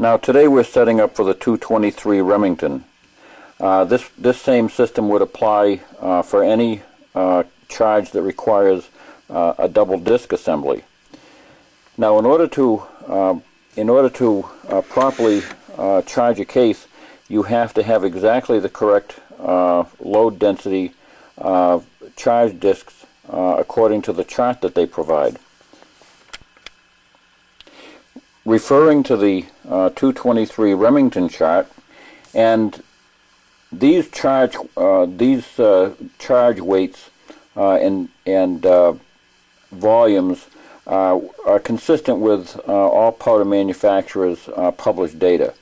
Now today we're setting up for the 223 Remington. This same system would apply for any charge that requires a double disc assembly. Now in order to properly charge a case, you have to have exactly the correct load density charge discs according to the chart that they provide. Referring to the 223 Remington chart, and these charge weights and volumes are consistent with all powder manufacturers' published data.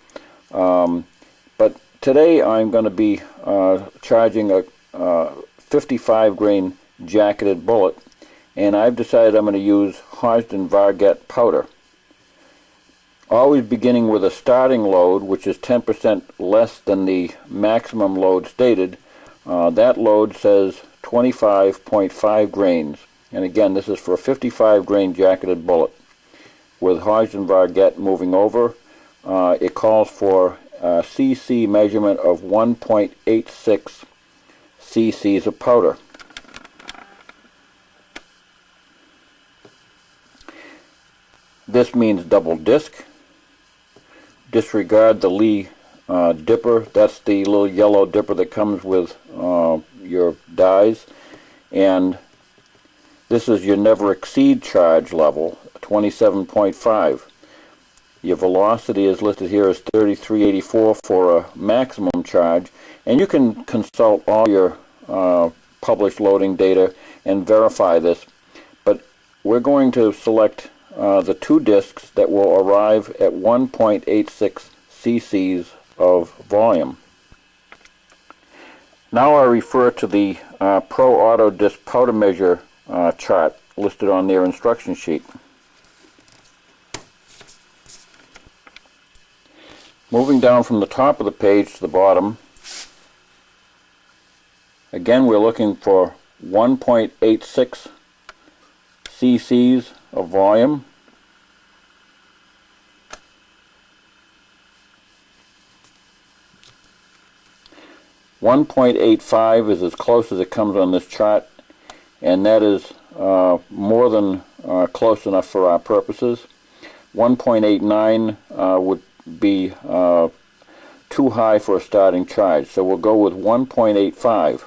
But today I'm going to be charging a 55 grain jacketed bullet, and I've decided I'm going to use Hodgdon Varget powder. Always beginning with a starting load, which is 10% less than the maximum load stated. That load says 25.5 grains. And again, this is for a 55 grain jacketed bullet. With Hodgdon Varget moving over, it calls for a cc measurement of 1.86 cc's of powder. This means double disc. Disregard the Lee dipper. That's the little yellow dipper that comes with your dies. And this is your never exceed charge level, 27.5. Your velocity is listed here as 3384 for a maximum charge. And you can consult all your published loading data and verify this. But we're going to select the two discs that will arrive at 1.86 cc's of volume. Now I refer to the Pro Auto Disc powder measure chart listed on their instruction sheet. Moving down from the top of the page to the bottom, again we're looking for 1.86 cc's of volume. .85 is as close as it comes on this chart, and that is more than close enough for our purposes. 1.89 would be too high for a starting charge, so we'll go with 1.85.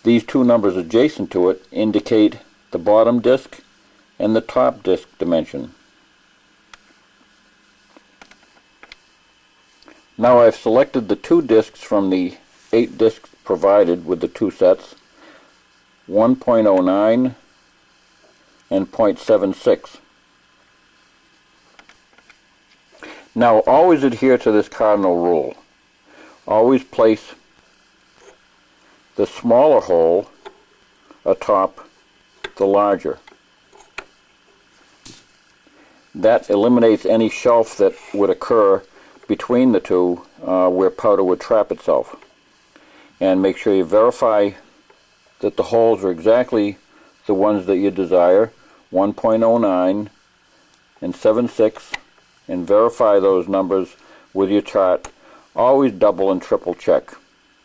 These two numbers adjacent to it indicate the bottom disc and the top disc dimension. Now I've selected the two discs from the 8 discs provided with the two sets, 1.09 and 0.76. Now always adhere to this cardinal rule. Always place the smaller hole atop the larger. That eliminates any shelf that would occur between the two where powder would trap itself. And make sure you verify that the holes are exactly the ones that you desire, 1.09 and 0.76, and verify those numbers with your chart. Always double and triple check.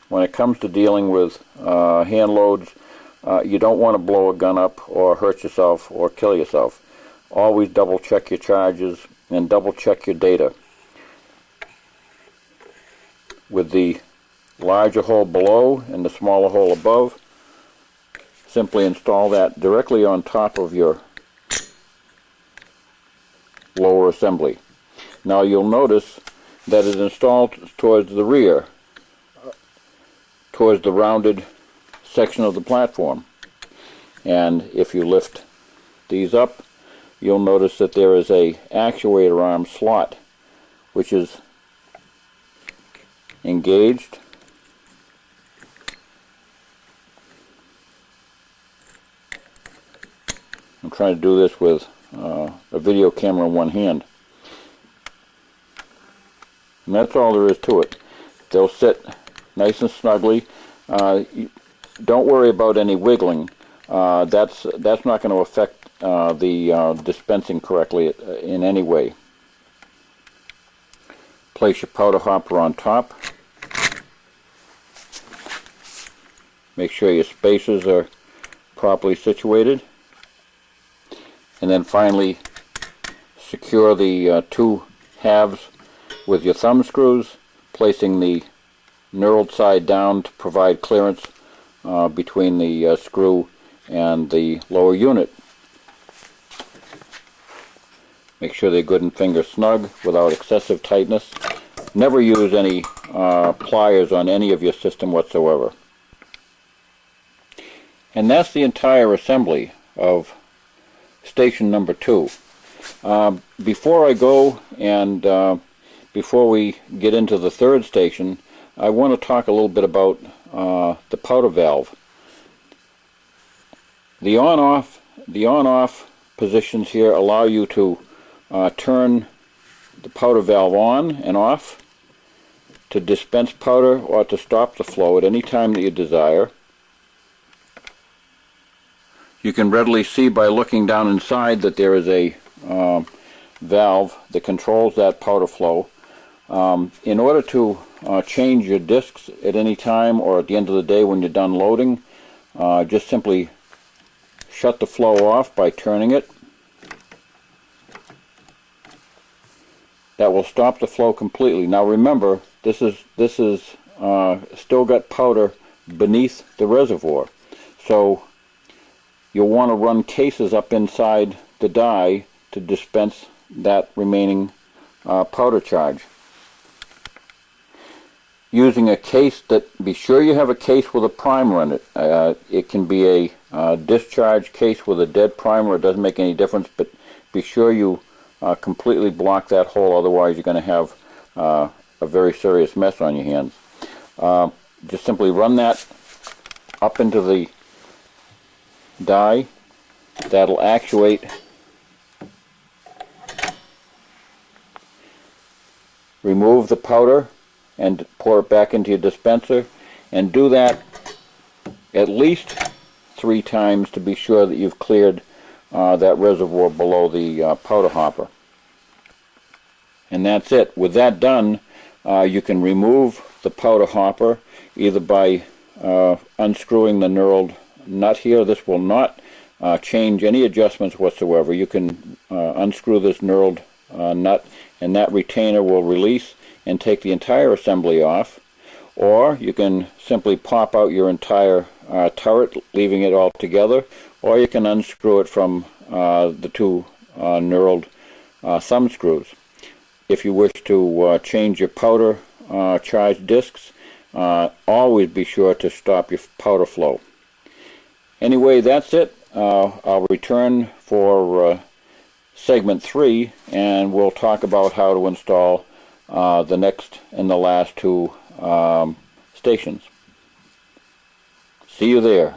When it comes to dealing with hand loads, you don't want to blow a gun up or hurt yourself or kill yourself. Always double check your charges and double check your data. With the larger hole below and the smaller hole above, simply install that directly on top of your lower assembly. Now you'll notice that it's installed towards the rear, towards the rounded section of the platform. And if you lift these up, you'll notice that there is a actuator arm slot, which is engaged. I'm trying to do this with a video camera in one hand. And that's all there is to it. They'll sit nice and snugly. Don't worry about any wiggling. That's not going to affect the dispensing correctly in any way. Place your powder hopper on top. Make sure your spacers are properly situated. And then finally secure the two halves with your thumb screws, placing the knurled side down to provide clearance between the screw and the lower unit. Make sure they're good and finger snug without excessive tightness. Never use any pliers on any of your system whatsoever. And that's the entire assembly of station number 2. Before I go and before we get into the third station, I want to talk a little bit about the powder valve. The on-off positions here allow you to turn the powder valve on and off to dispense powder or to stop the flow at any time that you desire. You can readily see by looking down inside that there is a valve that controls that powder flow. In order to change your discs at any time or at the end of the day when you're done loading, just simply shut the flow off by turning it. That will stop the flow completely. Now remember, this is still got powder beneath the reservoir, so you'll want to run cases up inside the die to dispense that remaining powder charge. Using a case be sure you have a case with a primer in it. It can be a discharge case with a dead primer. It doesn't make any difference, but be sure you completely block that hole, otherwise you're going to have a very serious mess on your hands. Just simply run that up into the die. That'll actuate. Remove the powder and pour it back into your dispenser, and do that at least 3 times to be sure that you've cleared that reservoir below the powder hopper. And that's it. With that done, you can remove the powder hopper either by unscrewing the knurled nut here. This will not change any adjustments whatsoever. You can unscrew this knurled nut, and that retainer will release and take the entire assembly off. Or you can simply pop out your entire turret, leaving it all together, or you can unscrew it from the 2 knurled thumb screws. If you wish to change your powder charge discs, always be sure to stop your powder flow. Anyway, that's it. I'll return for segment 3, and we'll talk about how to install the next and the last 2 stations. See you there.